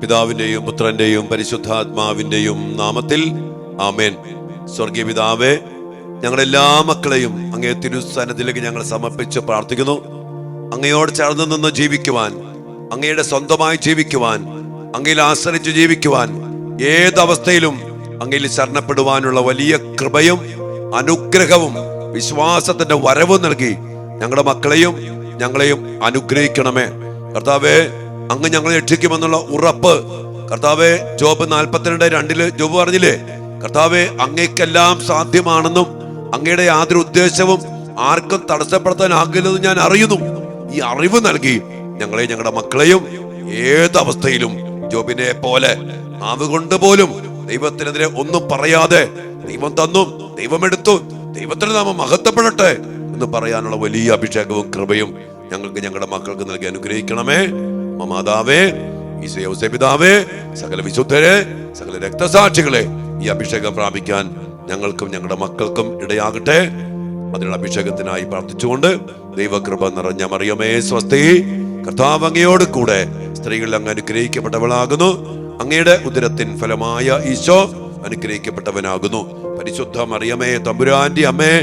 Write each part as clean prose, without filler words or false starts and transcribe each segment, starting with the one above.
പിതാവിന്റെയും പുത്രന്റെയും പരിശുദ്ധാത്മാവിന്റെയും നാമത്തിൽ ആമേൻ. സ്വർഗീയ പിതാവേ, ഞങ്ങളെല്ലാ മക്കളെയും അങ്ങേ തിരുസന്നിധിയിലേക്ക് ഞങ്ങൾ സമർപ്പിച്ച് പ്രാർത്ഥിക്കുന്നു. അങ്ങയോട് ചേർന്ന് നിന്ന് ജീവിക്കുവാൻ, അങ്ങയുടെ സ്വന്തമായി ജീവിക്കുവാൻ, അങ്ങയിൽ ആശ്രയിച്ച് ജീവിക്കുവാൻ, ഏതവസ്ഥയിലും അങ്ങയിൽ ശരണപ്പെടുവാനുള്ള വലിയ കൃപയും അനുഗ്രഹവും വിശ്വാസത്തിന്റെ വരവും നൽകി ഞങ്ങളുടെ മക്കളെയും ഞങ്ങളെയും അനുഗ്രഹിക്കണമേ കർത്താവേ. അങ്ങ് ഞങ്ങളെ രക്ഷിക്കുമെന്നുള്ള ഉറപ്പ് കർത്താവേ, ജോബ് 42:2 ജോബ് പറഞ്ഞില്ലേ, കർത്താവേ അങ്ങേക്കെല്ലാം സാധ്യമാണെന്നും അങ്ങയുടെ യാതൊരു ഉദ്ദേശവും ആർക്കും തടസ്സപ്പെടുത്താനാകില്ലെന്ന് ഞാൻ അറിയുന്നു. ഈ അറിവ് നൽകി ഞങ്ങളെ ഞങ്ങളുടെ മക്കളെയും ഏതവസ്ഥയിലും ജോബിനെ പോലെ നാവുകൊണ്ട് പോലും ദൈവത്തിനെതിരെ ഒന്നും പറയാതെ ദൈവം തന്നു, ദൈവം എടുത്തു, ദൈവത്തിന് നാമം മഹത്വപ്പെടട്ടെ എന്ന് പറയാനുള്ള വലിയ അഭിഷേകവും കൃപയും ഞങ്ങൾക്ക് ഞങ്ങളുടെ മക്കൾക്ക് നൽകി അനുഗ്രഹിക്കണമേ. മാതാവേ, ഈശോയെ പിതാവേ, സകല വിശുദ്ധരെ, സകല രക്തസാക്ഷികളെ ഈ അഭിഷേകം പ്രാപിക്കാൻ ഞങ്ങൾക്കും ഞങ്ങളുടെ മക്കൾക്കും ഇടയാകട്ടെ. അതിനുള്ള അഭിഷേകത്തിനായി പ്രാർത്ഥിച്ചുകൊണ്ട് ദൈവകൃപ നിറഞ്ഞ മറിയമേ സ്വസ്തി, കർത്താവ് അങ്ങയോട് കൂടെ സ്ത്രീകൾ അങ്ങ് അനുഗ്രഹിക്കപ്പെട്ടവളാകുന്നു. അങ്ങയുടെ ഉദരത്തിൻ ഫലമായ ഈശോ അനുഗ്രഹിക്കപ്പെട്ടവനാകുന്നു. പരിശുദ്ധ മറിയമേ തമ്പുരാന്റെ അമ്മേ,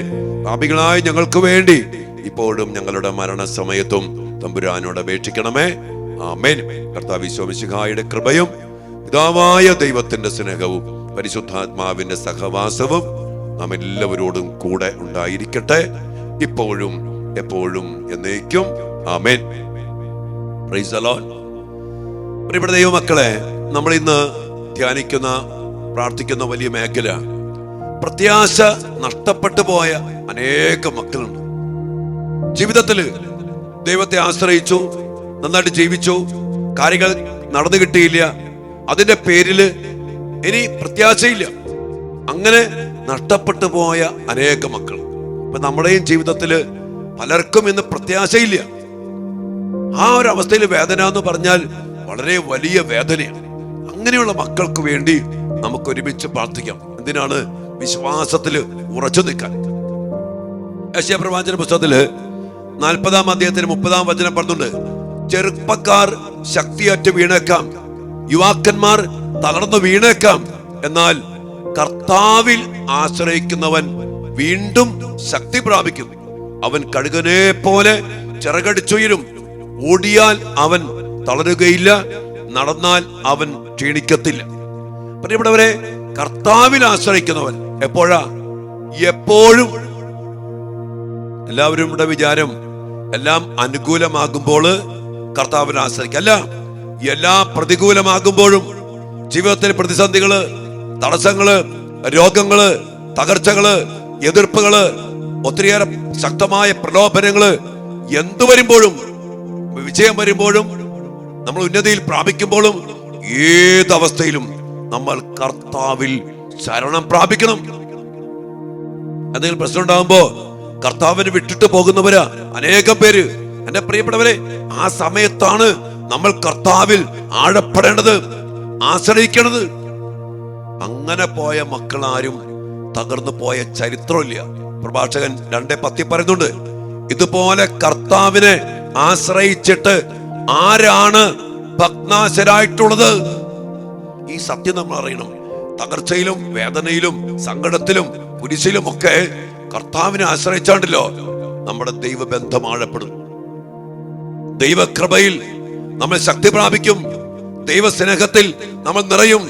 പാപികളായ ഞങ്ങൾക്ക് വേണ്ടി ഇപ്പോഴും ഞങ്ങളുടെ മരണസമയത്തും തമ്പുരാനോട് അപേക്ഷിക്കണമേ. ആമേൻ. കർത്താവ് ഈശോ മിശിഹായുടെ കൃപയും പിതാവായ ദൈവത്തിന്റെ സ്നേഹവും പരിശുദ്ധാത്മാവിന്റെ സഹവാസവും നാം എല്ലാവരോടും കൂടെ ഉണ്ടായിരിക്കട്ടെ, ഇപ്പോഴും എപ്പോഴും എന്നേക്കും. ആമേൻ. Praise the lord. പ്രിയപ്പെട്ട ദൈവമക്കളെ, നമ്മൾ ഇന്ന് ധ്യാനിക്കുന്ന പ്രാർത്ഥിക്കുന്ന വലിയ മേഖല, പ്രത്യാശ നഷ്ടപ്പെട്ടു പോയ അനേക മക്കളുണ്ട്. ജീവിതത്തില് ദൈവത്തെ ആശ്രയിച്ചു, നന്നായിട്ട് ജീവിച്ചു, കാര്യങ്ങൾ നടന്നു കിട്ടിയില്ല, അതിന്റെ പേരില് ഇനി പ്രത്യാശയില്ല. അങ്ങനെ നഷ്ടപ്പെട്ടു പോയ അനേക മക്കൾ. ഇപ്പൊ നമ്മുടെയും ജീവിതത്തില് പലർക്കും ഇന്ന് പ്രത്യാശയില്ല. ആ ഒരു അവസ്ഥയിൽ വേദന എന്ന് പറഞ്ഞാൽ വളരെ വലിയ വേദനയാണ്. അങ്ങനെയുള്ള മക്കൾക്ക് വേണ്ടി നമുക്ക് ഒരുമിച്ച് പ്രാർത്ഥിക്കാം. എന്തിനാണ്? വിശ്വാസത്തില് ഉറച്ചു നിൽക്കാൻ. യെശയ്യാ പ്രവാചന പുസ്തകത്തില് 40-ാം അധ്യായത്തിന് 30-ാം വചനം പറഞ്ഞുണ്ട്, ചെറുപ്പക്കാർ ശക്തിയറ്റ് വീണേക്കാം, യുവാക്കന്മാർ തളർന്നു വീണേക്കാം, എന്നാൽ കർത്താവിൽ ആശ്രയിക്കുന്നവൻ വീണ്ടും ശക്തി പ്രാപിക്കും. അവൻ കഴുകനെ പോലെ ചിറകടിച്ചുയരും. ഓടിയാൽ അവൻ തളരുകയില്ല, നടന്നാൽ അവൻ ക്ഷീണിക്കത്തില്ല. പ്രിയപ്പെട്ടവരെ, കർത്താവിൽ ആശ്രയിക്കുന്നവൻ എപ്പോഴാ? എപ്പോഴും. എല്ലാവരും ഇവിടെ വിചാരം എല്ലാം അനുകൂലമാകുമ്പോൾ കർത്താവിനെ ആശ്രയിക്കുക. അല്ല, എല്ലാ പ്രതികൂലമാകുമ്പോഴും ജീവിതത്തിലെ പ്രതിസന്ധികള്, തടസ്സങ്ങള്, രോഗങ്ങള്, തകർച്ചകള്, എതിർപ്പുകള്, ഒത്തിരിയേറെ ശക്തമായ പ്രലോഭനങ്ങള് എന്തു വരുമ്പോഴും, വിജയം വരുമ്പോഴും, നമ്മൾ ഉന്നതിയിൽ പ്രാപിക്കുമ്പോഴും, ഏതവസ്ഥയിലും നമ്മൾ കർത്താവിൽ ശരണം പ്രാപിക്കണം. എന്തെങ്കിലും പ്രശ്നം ഉണ്ടാകുമ്പോ കർത്താവിനെ വിട്ടിട്ട് പോകുന്നവരാ അനേകം പേര്. എന്റെ പ്രിയപ്പെട്ടവരെ, ആ സമയത്താണ് നമ്മൾ കർത്താവിൽ ആഴപ്പെടേണ്ടത്, ആശ്രയിക്കേണ്ടത്. അങ്ങനെ പോയ മക്കളാരും തകർന്നു പോയ ചരിത്രമില്ല. പ്രഭാഷകൻ 2:10 പറയുന്നുണ്ട്, ഇതുപോലെ കർത്താവിനെ ആശ്രയിച്ചിട്ട് ആരാണ് ഭഗ്നാശരായിട്ടുള്ളത്? ഈ സത്യം നമ്മൾ അറിയണം. തകർച്ചയിലും വേദനയിലും സങ്കടത്തിലും കുരിശിലും ഒക്കെ കർത്താവിനെ ആശ്രയിച്ചാണ്ടല്ലോ നമ്മുടെ ദൈവബന്ധം ആഴപ്പെടും. ദൈവകൃപയിൽ നമ്മൾ ശക്തി പ്രാപിക്കും. ദൈവസ്നേഹത്തിൽ നമ്മൾ നിറയും.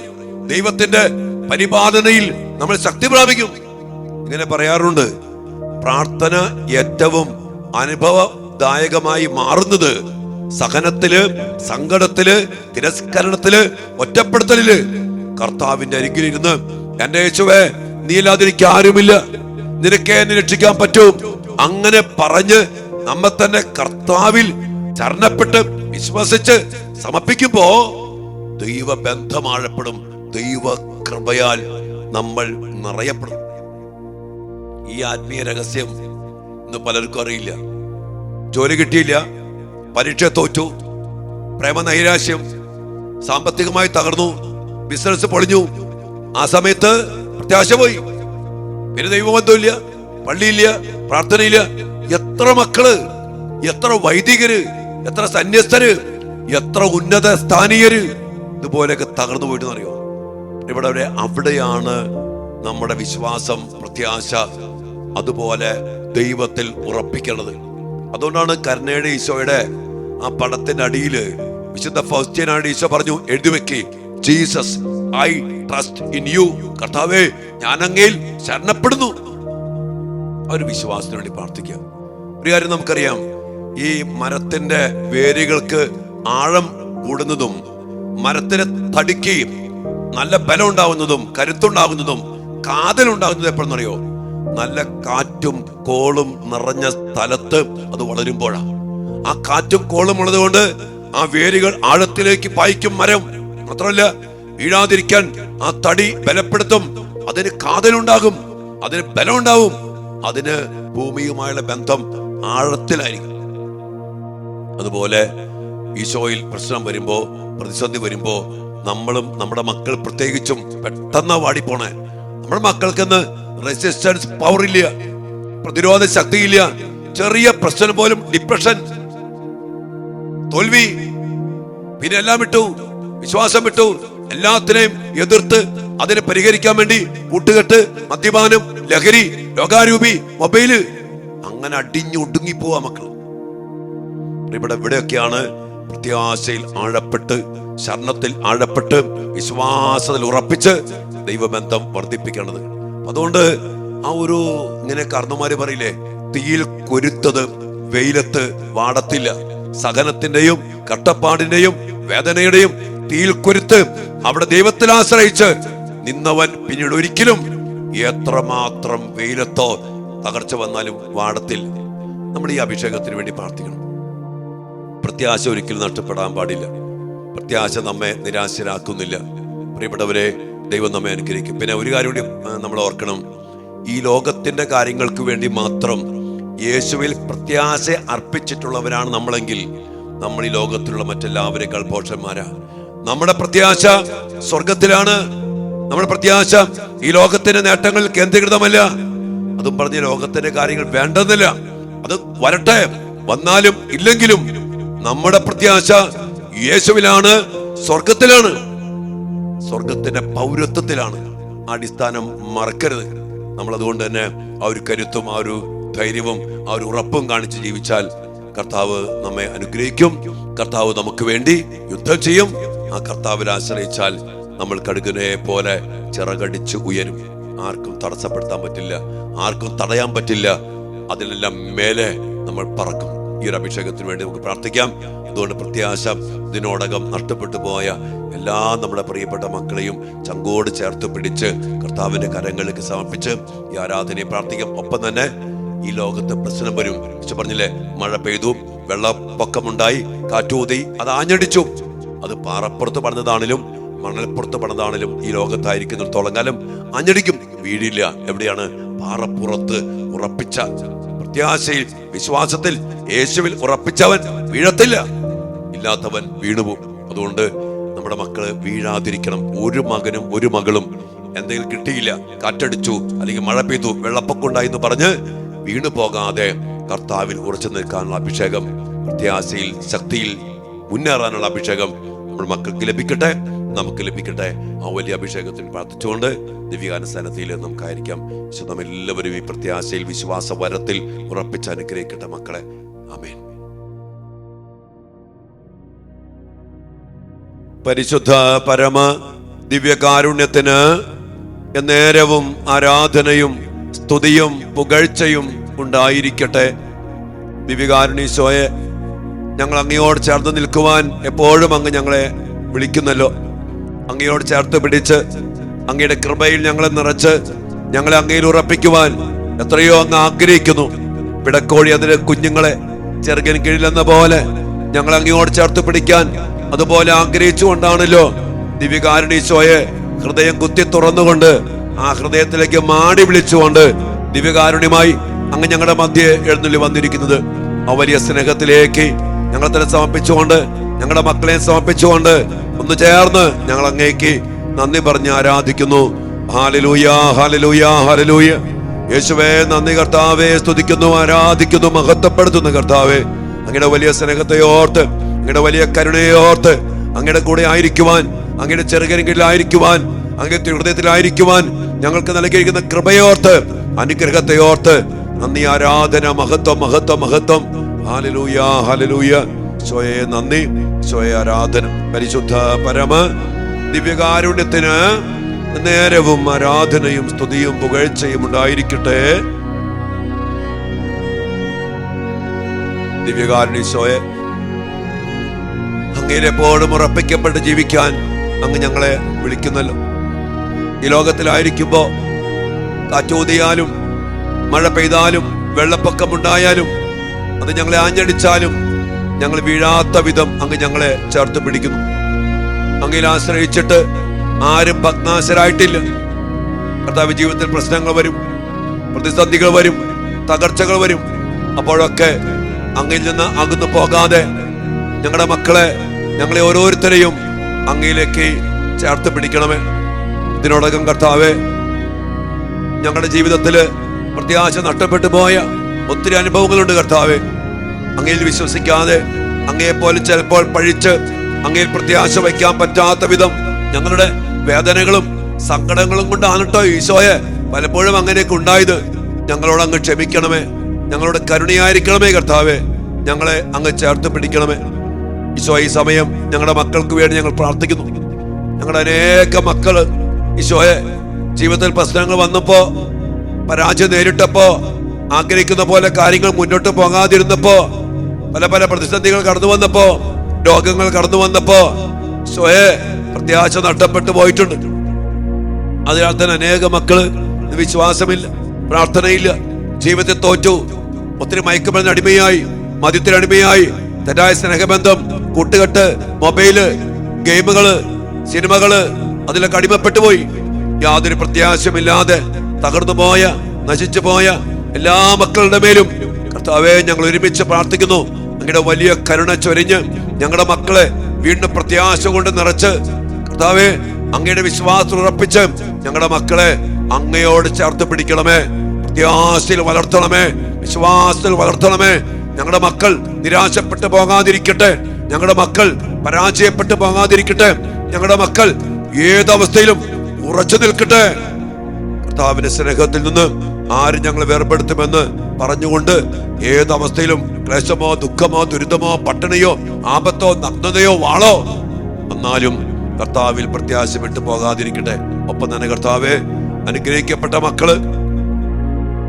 ദൈവത്തിന്റെ പരിപാലനയിൽ നമ്മൾ ശക്തി പ്രാപിക്കും. ഇങ്ങനെ പറയാറുണ്ട്, പ്രാർത്ഥന ഏറ്റവും അനുഭവദായകമായി മാറുന്നത് സഹനത്തില്, സങ്കടത്തില്, തിരസ്കരണത്തില്, ഒറ്റപ്പെടുത്തലില് കർത്താവിന്റെ അരികിലിരുന്ന്, എന്റെ യേശുവേ, നീ ഇല്ലാതെ എനിക്ക് ആരുമില്ല, നിനക്കേ എന്നെ രക്ഷിക്കാൻ പറ്റൂ, അങ്ങനെ പറഞ്ഞ് നമ്മെ തന്നെ കർത്താവിൽ ചരണപ്പെട്ട് വിശ്വസിച്ച് സമർപ്പിക്കുമ്പോ ദൈവബന്ധം ആഴപ്പെടും. ദൈവ കൃപയാൽ നമ്മൾ നിറയപ്പെടും. ഈ ആത്മീയ രഹസ്യം ഇന്ന് പലർക്കും അറിയില്ല. ജോലി കിട്ടിയില്ല, പരീക്ഷ തോറ്റു, പ്രേമ നൈരാശ്യം, സാമ്പത്തികമായി തകർന്നു, ബിസിനസ് പൊളിഞ്ഞു, ആ സമയത്ത് പ്രത്യാശ പോയി. പിന്നെ ദൈവബന്ധമില്ല, പള്ളിയില്ല, പ്രാർത്ഥനയില്ല. എത്ര മക്കള്, എത്ര വൈദികര്, എത്ര സന്യസ്തര്, എത്ര ഉന്നത സ്ഥാനീയര് ഇതുപോലെയൊക്കെ തകർന്നു പോയിട്ട് അറിയോ ഇവിടെ? അവിടെയാണ് നമ്മുടെ വിശ്വാസം, പ്രത്യാശ അതുപോലെ ദൈവത്തിൽ ഉറപ്പിക്കേണ്ടത്. അതുകൊണ്ടാണ് കരുണയുടെ ഈശോയുടെ ആ പടത്തിന്റെ അടിയില് വിശുദ്ധ ഫൗസ്റ്റ്യനാണ് ഈശോ പറഞ്ഞു, എഴുതി വെക്ക്, Jesus I trust in you. കർത്താവേ, ഞാൻ അങ്ങയിൽ ശരണപ്പെടുന്നു. ഒരു വിശ്വാസത്തിന് വേണ്ടി പ്രാർത്ഥിക്കുക. ഒരു കാര്യം നമുക്കറിയാം, ഈ മരത്തിന്റെ വേരുകൾക്ക് ആഴം കൂടുന്നതും മരത്തിന് തടിക്ക് നല്ല ബലം ഉണ്ടാകുന്നതും കരുത്തുണ്ടാകുന്നതും കാതലുണ്ടാകുന്നതും എപ്പോഴെന്നറിയോ? നല്ല കാറ്റും കോളും നിറഞ്ഞ സ്ഥലത്ത് അത് വളരുമ്പോഴാണ്. ആ കാറ്റും കോളും ഉള്ളത് കൊണ്ട് ആ വേരുകൾ ആഴത്തിലേക്ക് പായിക്കും. മരം മാത്രമല്ല, വീഴാതിരിക്കാൻ ആ തടി ബലപ്പെടുത്തും. അതിന് കാതലുണ്ടാകും, അതിന് ബലം ഉണ്ടാവും, അതിന് ഭൂമിയുമായുള്ള ബന്ധം ആഴത്തിലായിരിക്കും. അതുപോലെ ഈശോയിൽ പ്രശ്നം വരുമ്പോ, പ്രതിസന്ധി വരുമ്പോ നമ്മളും നമ്മുടെ മക്കൾ പ്രത്യേകിച്ചും പെട്ടെന്ന് വാടിപ്പോണേ. നമ്മുടെ മക്കൾക്കെന്ന് റെസിസ്റ്റൻസ് പവർ ഇല്ല, പ്രതിരോധ ശക്തിയില്ല. ചെറിയ പ്രശ്നം പോലും ഡിപ്രഷൻ, തോൽവി, പിന്നെ എല്ലാം വിട്ടു, വിശ്വാസം വിട്ടു, എല്ലാത്തിനെയും എതിർത്ത് അതിനെ പരിഹരിക്കാൻ വേണ്ടി കൂട്ടുകെട്ട്, മദ്യപാനം, ലഹരി, രോഗാരൂപി, മൊബൈല്, അങ്ങനെ അടിഞ്ഞു ഒടുങ്ങിപ്പോവാ മക്കൾ. ഇവിടെയൊക്കെയാണ് പ്രത്യാശയിൽ ആഴപ്പെട്ട്, ശരണത്തിൽ ആഴപ്പെട്ട്, വിശ്വാസത്തിൽ ഉറപ്പിച്ച് ദൈവബന്ധം വർദ്ധിപ്പിക്കേണ്ടത്. അതുകൊണ്ട് ആ ഒരു ഇങ്ങനെ കാരണന്മാര് പറയില്ലേ, തീയിൽ കൊരുത്തത് വെയിലത്ത് വാടത്തില്ല. സഹനത്തിന്റെയും കഷ്ടപ്പാടിന്റെയും വേദനയുടെയും തീയിൽ കൊരുത്ത് അവിടെ ദൈവത്തിൽ ആശ്രയിച്ച് നിന്നവൻ പിന്നീട് ഒരിക്കലും എത്രമാത്രം വെയിലത്തോ തകർച്ച വന്നാലും വാടത്തില്ല. നമ്മൾ ഈ അഭിഷേകത്തിന് വേണ്ടി പ്രാർത്ഥിക്കണം. പ്രത്യാശ ഒരിക്കലും നഷ്ടപ്പെടാൻ പാടില്ല. പ്രത്യാശ നമ്മെ നിരാശരാക്കുന്നില്ല. പ്രിയപ്പെട്ടവരെ, ദൈവം നമ്മെ അനുഗ്രഹിക്കും. പിന്നെ ഒരു കാര്യം കൂടി നമ്മൾ ഓർക്കണം, ഈ ലോകത്തിന്റെ കാര്യങ്ങൾക്ക് വേണ്ടി മാത്രം യേശുവിൽ പ്രത്യാശ അർപ്പിച്ചിട്ടുള്ളവരാണ് നമ്മളെങ്കിൽ നമ്മൾ ഈ ലോകത്തിലുള്ള മറ്റെല്ലാവരെക്കാൾ ഭോഷന്മാരാ. നമ്മുടെ പ്രത്യാശ സ്വർഗത്തിലാണ്. നമ്മുടെ പ്രത്യാശ ഈ ലോകത്തിന്റെ നേട്ടങ്ങളിൽ കേന്ദ്രീകൃതമല്ല. അതും പറഞ്ഞ് ലോകത്തിന്റെ കാര്യങ്ങൾ വേണ്ടെന്നില്ല, അത് വരട്ടെ, വന്നാലും ഇല്ലെങ്കിലും നമ്മുടെ പ്രത്യാശ യേശുവിലാണ്, സ്വർഗത്തിലാണ്, സ്വർഗത്തിന്റെ പൗരത്വത്തിലാണ്. അടിസ്ഥാനം മറക്കരുത്. നമ്മൾ അതുകൊണ്ട് തന്നെ ആ ഒരു കരുത്തും ആ ഒരു ധൈര്യവും ആ ഒരു ഉറപ്പും കാണിച്ച് ജീവിച്ചാൽ കർത്താവ് നമ്മെ അനുഗ്രഹിക്കും. കർത്താവ് നമുക്ക് വേണ്ടി യുദ്ധം ചെയ്യും. ആ കർത്താവിൽ ആശ്രയിച്ചാൽ നമ്മൾ കടുകിനെ പോലെ ചിറകടിച്ച് ഉയരും. ആർക്കും തടസ്സപ്പെടുത്താൻ പറ്റില്ല, ആർക്കും തടയാൻ പറ്റില്ല. അതിലെല്ലാം മേലെ നമ്മൾ പറക്കും. ഈ ഒരു അഭിഷേകത്തിന് വേണ്ടി നമുക്ക് പ്രാർത്ഥിക്കാം. അതുകൊണ്ട് പ്രത്യാശ ഇതിനോടകം നഷ്ടപ്പെട്ടു പോയ എല്ലാ നമ്മുടെ പ്രിയപ്പെട്ട മക്കളെയും ചങ്കോട് ചേർത്ത് പിടിച്ച് കർത്താവിന്റെ കരങ്ങളിലേക്ക് സമർപ്പിച്ച് ഈ ആരാധനയെ പ്രാർത്ഥിക്കാം. ഒപ്പം തന്നെ ഈ ലോകത്ത് പ്രശ്നം വരും. പറഞ്ഞില്ലേ, മഴ പെയ്തു, വെള്ളപ്പൊക്കമുണ്ടായി, കാറ്റൂതി, അത് ആഞ്ഞടിച്ചു. അത് പാറപ്പുറത്ത് പണിതാണെങ്കിലും മണൽപ്പുറത്ത് പണിതാണെങ്കിലും ഈ ലോകത്തായിരിക്കുന്നിടത്തോളം കാലം ആഞ്ഞടിക്കും, വീഴില്ല. എവിടെയാണ്? പാറപ്പുറത്ത് ഉറപ്പിച്ച പ്രത്യാശയിൽ, വിശ്വാസത്തിൽ, യേശുവിൽ ഉറപ്പിച്ചവൻ വീഴത്തില്ല, ഇല്ലാത്തവൻ വീണുപോകും. അതുകൊണ്ട് നമ്മുടെ മക്കള് വീഴാതിരിക്കണം. ഒരു മകനും ഒരു മകളും എന്തെങ്കിലും കിട്ടിയില്ല, കാറ്റടിച്ചു അല്ലെങ്കിൽ മഴ പെയ്തു, വെള്ളപ്പൊക്കം ഉണ്ടായി എന്ന് പറഞ്ഞ് വീണു പോകാതെ കർത്താവിൽ ഉറച്ചു നിൽക്കാനുള്ള അഭിഷേകം, പ്രത്യാശയിൽ ശക്തിയിൽ മുന്നേറാനുള്ള അഭിഷേകം നമ്മുടെ മക്കൾക്ക് ലഭിക്കട്ടെ, നമുക്ക് ലഭിക്കട്ടെ. ആ വലിയ അഭിഷേകത്തിന് പ്രാർത്ഥിച്ചുകൊണ്ട് ദിവ്യാനുസ്ഥാനത്തിൽ നമുക്കായിരിക്കാം. നാം എല്ലാവരും ഈ പ്രത്യാശയിൽ, വിശ്വാസ വരത്തിൽ ഉറപ്പിച്ച് അനുഗ്രഹിക്കട്ടെ മക്കളെ. ആമേൻ. പരിശുദ്ധ പരമ ദിവ്യകാരുണ്യത്തിന് നേരവും ആരാധനയും സ്തുതിയും പുകഴ്ചയും ഉണ്ടായിരിക്കട്ടെ. ദിവ്യകാരുണ്യീശോയെ, ഞങ്ങൾ അങ്ങയോട് ചേർന്ന് നിൽക്കുവാൻ എപ്പോഴും അങ്ങ് ഞങ്ങളെ വിളിക്കുന്നല്ലോ. അങ്ങയോട് ചേർത്ത് പിടിച്ച് അങ്ങയുടെ കൃപയിൽ ഞങ്ങളെ നിറച്ച് ഞങ്ങളെ അങ്ങയിൽ ഉറപ്പിക്കുവാൻ എത്രയോ അങ്ങ് ആഗ്രഹിക്കുന്നു. പിടക്കോഴി അതിലെ കുഞ്ഞുങ്ങളെ ചെറുകൻ കീഴിലെന്ന പോലെ ഞങ്ങൾ അങ്ങയോട് ചേർത്ത് പിടിക്കാൻ അതുപോലെ ആഗ്രഹിച്ചുകൊണ്ടാണല്ലോ ദിവ്യകാരുണ്യീശോയെ ഹൃദയം കുത്തി തുറന്നുകൊണ്ട് ആ ഹൃദയത്തിലേക്ക് മാടി വിളിച്ചുകൊണ്ട് ദിവ്യകാരുണ്യമായി അങ്ങ് ഞങ്ങളുടെ മധ്യേ എഴുന്നള്ളി വന്നിരിക്കുന്നത്. ആ വലിയ സ്നേഹത്തിലേക്ക് ഞങ്ങളെ തന്നെ സമർപ്പിച്ചുകൊണ്ട്, ഞങ്ങളുടെ മക്കളെ സമർപ്പിച്ചുകൊണ്ട് ഒന്ന് ചേർന്ന് ഞങ്ങൾ അങ്ങേക്ക് നന്ദി പറഞ്ഞ് ആരാധിക്കുന്നു. Hallelujah, hallelujah, hallelujah. യേശുവേ നന്ദി കർത്താവേ, സ്തുതിക്കുന്നു, ആരാധിക്കുന്നു, മഹത്വപ്പെടുത്തുന്നു കർത്താവേ. അങ്ങയുടെ വലിയ സ്നേഹത്തെ ഓർത്ത്, അങ്ങയുടെ വലിയ കരുണയെ ഓർത്ത് അങ്ങയുടെ കൂടെ ആയിരിക്കുവാൻ അങ്ങയുടെ ചെറുകരികിലായിരിക്കുവാൻ, അങ്ങയുടെ ഹൃദയത്തിലായിരിക്കുവാൻ ഞങ്ങൾക്ക് നൽകിയിരിക്കുന്ന കൃപയോർത്ത്, അനുഗ്രഹത്തെ ഓർത്ത് നന്ദി, ആരാധന, മഹത്വം, മഹത്വം, മഹത്വം. Hallelujah, hallelujah. ഈശോയെ നന്ദി, ഈശോയെ ആരാധന. പരിശുദ്ധ പരമ ദിവ്യകാരുണ്യത്തിന് നേരവും ആരാധനയും സ്തുതിയും പുകഴ്ചയും ഉണ്ടായിരിക്കട്ടെ. ദിവ്യകാരുണ്യ ഈശോയെ, അങ്ങയിലെപ്പോഴും ഉറപ്പിക്കപ്പെട്ട് ജീവിക്കാൻ അങ്ങ് ഞങ്ങളെ വിളിക്കുന്നല്ലോ. ഈ ലോകത്തിലായിരിക്കുമ്പോ കാറ്റൂതിയാലും മഴ പെയ്താലും വെള്ളപ്പൊക്കമുണ്ടായാലും അത് ഞങ്ങളെ ആഞ്ഞടിച്ചാലും ഞങ്ങൾ വീഴാത്ത വിധം അങ്ങ് ഞങ്ങളെ ചേർത്ത് പിടിക്കുന്നു. അങ്ങയിൽ ആശ്രയിച്ചിട്ട് ആരും ഭഗ്നാശരായിട്ടില്ല. കർത്താവ്, ജീവിതത്തിൽ പ്രശ്നങ്ങൾ വരും, പ്രതിസന്ധികൾ വരും, തകർച്ചകൾ വരും. അപ്പോഴൊക്കെ അങ്ങയിൽ നിന്ന് അകന്നു പോകാതെ ഞങ്ങളുടെ മക്കളെ, ഞങ്ങളെ ഓരോരുത്തരെയും അങ്ങയിലേക്ക് ചേർത്ത് പിടിക്കണമേ. ഇതിനോടകം കർത്താവെ, ഞങ്ങളുടെ ജീവിതത്തില് പ്രത്യാശ നഷ്ടപ്പെട്ടു പോയ ഒത്തിരി അനുഭവങ്ങളുണ്ട് കർത്താവെ. അങ്ങയിൽ വിശ്വസിക്കാതെ, അങ്ങയെപ്പോലെ ചിലപ്പോൾ പഴിച്ച് അങ്ങയിൽ പ്രത്യാശ വയ്ക്കാൻ പറ്റാത്ത വിധം ഞങ്ങളുടെ വേദനകളും സങ്കടങ്ങളും കൊണ്ടാണ് കേട്ടോ ഈശോയെ പലപ്പോഴും അങ്ങനെയൊക്കെ ഉണ്ടായത്. ഞങ്ങളോട് അങ്ങ് ക്ഷമിക്കണമേ, ഞങ്ങളോട് കരുണയായിരിക്കണമേ കർത്താവെ. ഞങ്ങളെ അങ്ങ് ചേർത്ത് പിടിക്കണമേ ഈശോ. ഈ സമയം ഞങ്ങളുടെ മക്കൾക്ക് വേണ്ടി ഞങ്ങൾ പ്രാർത്ഥിക്കുന്നു. ഞങ്ങളുടെ അനേക മക്കള് ഈശോയെ ജീവിതത്തിൽ പ്രശ്നങ്ങൾ വന്നപ്പോ, പരാജയം നേരിട്ടപ്പോ, ആഗ്രഹിക്കുന്ന പോലെ കാര്യങ്ങൾ മുന്നോട്ട് പോകാതിരുന്നപ്പോ, പല പല പ്രതിസന്ധികൾ കടന്നു വന്നപ്പോ, രോഗങ്ങൾ കടന്നു വന്നപ്പോ ഈശോയെ പ്രത്യാശ നഷ്ടപ്പെട്ടു പോയിട്ടുണ്ട്. അതിനാൽ തന്നെ അനേക മക്കള് വിശ്വാസമില്ല, പ്രാർത്ഥനയില്ല, ജീവിതത്തിൽ തോറ്റു. ഒത്തിരി മയക്കുമരുന്ന് അടിമയായി, മദ്യത്തിന് അടിമയായി, തെറ്റായ സ്നേഹബന്ധം, കൂട്ടുകെട്ട്, മൊബൈല്, ഗെയിമുകള്, സിനിമകള്, അതിലൊക്കെ അടിമപ്പെട്ടു പോയി. യാതൊരു പ്രത്യാശയുമില്ലാതെ തകർന്നു പോയ, നശിച്ചു പോയ എല്ലാ മക്കളുടെ മേലും കർത്താവേ ഞങ്ങൾ ഒരുമിച്ച് പ്രാർത്ഥിക്കുന്നു. അങ്ങയുടെ വലിയ കരുണ ചൊരിഞ്ഞ് ഞങ്ങളുടെ മക്കളെ വീണ്ടും പ്രത്യാശ കൊണ്ട് നിറച്ച് കർത്താവേ അങ്ങയുടെ വിശ്വാസം ഉറപ്പിച്ച് ഞങ്ങളുടെ മക്കളെ അങ്ങയോട് ചേർത്ത് പിടിക്കണമേ. പ്രത്യാശയിൽ വളർത്തണമേ, വിശ്വാസത്തിൽ വളർത്തണമേ. ഞങ്ങളുടെ മക്കൾ നിരാശപ്പെട്ടു പോകാതിരിക്കട്ടെ, ഞങ്ങളുടെ മക്കൾ പരാജയപ്പെട്ടു പോകാതിരിക്കട്ടെ, ഞങ്ങളുടെ മക്കൾ ഏതവസ്ഥയിലും ഉറച്ചു നിൽക്കട്ടെ. കർത്താവിന്റെ സ്നേഹത്തിൽ നിന്ന് ആരും ഞങ്ങളെ വേർപെടുത്തുമെന്ന് പറഞ്ഞുകൊണ്ട് ഏതവസ്ഥയിലും ക്ലേശമോ, ദുഃഖമോ, ദുരിതമോ, പട്ടിണിയോ, ആപത്തോ, നഗ്നതയോ, വാളോ എന്നാലും കർത്താവിൽ പ്രത്യാശ വിട്ടു പോകാതിരിക്കട്ടെ. ഒപ്പം തന്നെ കർത്താവെ, അനുഗ്രഹിക്കപ്പെട്ട മക്കള്,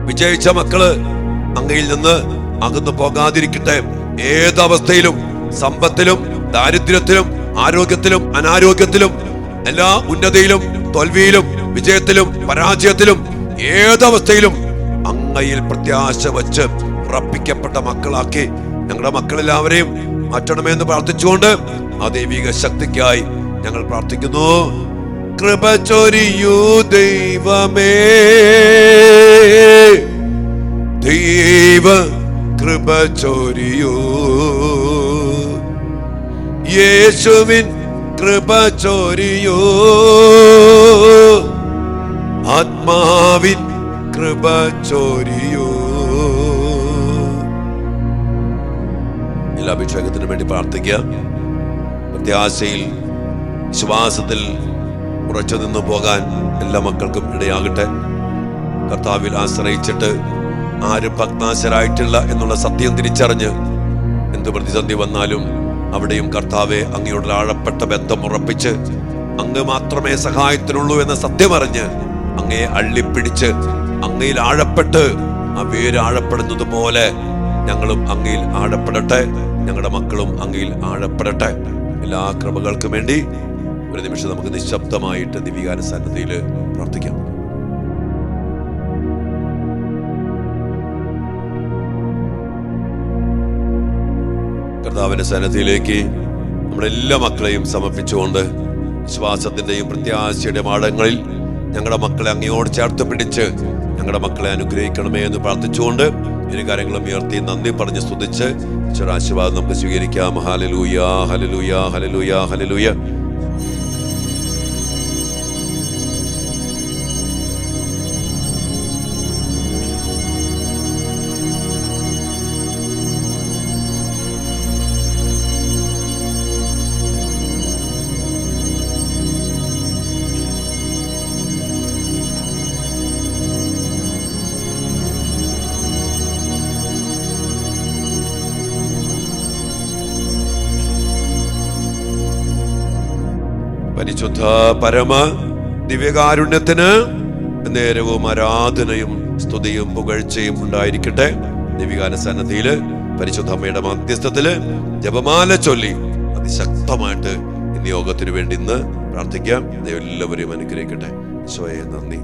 വിജയിച്ച മക്കള് അങ്ങയിൽ നിന്ന് അകന്നു പോകാതിരിക്കട്ടെ. ഏതവസ്ഥയിലും, സമ്പത്തിലും ദാരിദ്ര്യത്തിലും, ആരോഗ്യത്തിലും അനാരോഗ്യത്തിലും, എല്ലാ ഉന്നതിയിലും തോൽവിയിലും വിജയത്തിലും പരാജയത്തിലും, ഏതവസ്ഥയിലും അങ്ങയിൽ പ്രത്യാശ വച്ച് ഉറപ്പിക്കപ്പെട്ട മക്കളാക്കി ഞങ്ങളുടെ മക്കളെല്ലാവരെയും മാറ്റണമെന്ന് പ്രാർത്ഥിച്ചുകൊണ്ട് ആ ദൈവിക ശക്തിക്കായി ഞങ്ങൾ പ്രാർത്ഥിക്കുന്നു. കൃപ ചൊരിയൂ ദൈവമേ, ദൈവ കൃപ ചൊരിയൂ, യേശുവിൻ കൃപ ചൊരിയൂ, ആത്മാവിൻ കൃപ ചൊരിയൂ. എല്ലാ അഭിഷേകത്തിനു വേണ്ടി പ്രാർത്ഥിക്കുക. പ്രത്യാശയിൽ, വിശ്വാസത്തിൽ ഉറച്ചു നിന്നു പോകാൻ എല്ലാ മക്കൾക്കും ഇടയാകട്ടെ. കർത്താവിൽ ആശ്രയിച്ചിട്ട് ആരും ഭഗ്നാശരായിട്ടില്ല എന്നുള്ള സത്യം തിരിച്ചറിഞ്ഞ് എന്ത് പ്രതിസന്ധി വന്നാലും അവിടെയും കർത്താവെ അങ്ങയോട് ആഴപ്പെട്ട ബന്ധം ഉറപ്പിച്ച് അങ്ങ് മാത്രമേ സഹായത്തിനുള്ളൂ എന്ന സത്യം അറിഞ്ഞ് അങ്ങയെ അള്ളിപ്പിടിച്ച് അങ്ങയിൽ ആഴപ്പെട്ട് ആ വേര് ആഴപ്പെടുന്നത് പോലെ ഞങ്ങളും അങ്ങയിൽ ആഴപ്പെടട്ടെ, ഞങ്ങളുടെ മക്കളും അങ്ങയിൽ ആഴപ്പെടട്ടെ. എല്ലാ കൃപകൾക്കും വേണ്ടി ഒരു നിമിഷം നമുക്ക് നിശബ്ദമായിട്ട് ദിവ്യകാന സന്നിധിയിൽ പ്രാർത്ഥിക്കാം. കർത്താവിന്റെ സന്നിധിയിലേക്ക് നമ്മുടെ എല്ലാ മക്കളെയും സമർപ്പിച്ചുകൊണ്ട് വിശ്വാസത്തിന്റെയും പ്രത്യാശയുടെയും ആഴങ്ങളിൽ ഞങ്ങളുടെ മക്കളെ അങ്ങയോട് ചേർത്ത് പിടിച്ച് ഞങ്ങളുടെ മക്കളെ അനുഗ്രഹിക്കണമേ എന്ന് പ്രാർത്ഥിച്ചുകൊണ്ട് ഇരു കാര്യങ്ങളും ഉയർത്തി നന്ദി പറഞ്ഞ് സ്തുതിച്ച് ആശീർവാദം നമുക്ക് സ്വീകരിക്കാം. Hallelujah, hallelujah, hallelujah, hallelujah. പരിശുദ്ധ പരമ ദിവ്യകാരുണ്യത്തിന് നേരവും ആരാധനയും സ്തുതിയും പുകഴ്ചയും ഉണ്ടായിരിക്കട്ടെ. ദിവ്യകാന സന്നദ്ധിയില് പരിശുദ്ധ അമ്മയുടെ മധ്യസ്ഥത്തില് ജപമാല ചൊല്ലി അതിശക്തമായിട്ട് ഇന്ന് യോഗത്തിന് വേണ്ടി ഇന്ന് പ്രാർത്ഥിക്കാം. ദൈവം എല്ലാവരെയും അനുഗ്രഹിക്കട്ടെ. ഈശോയെ നന്ദി.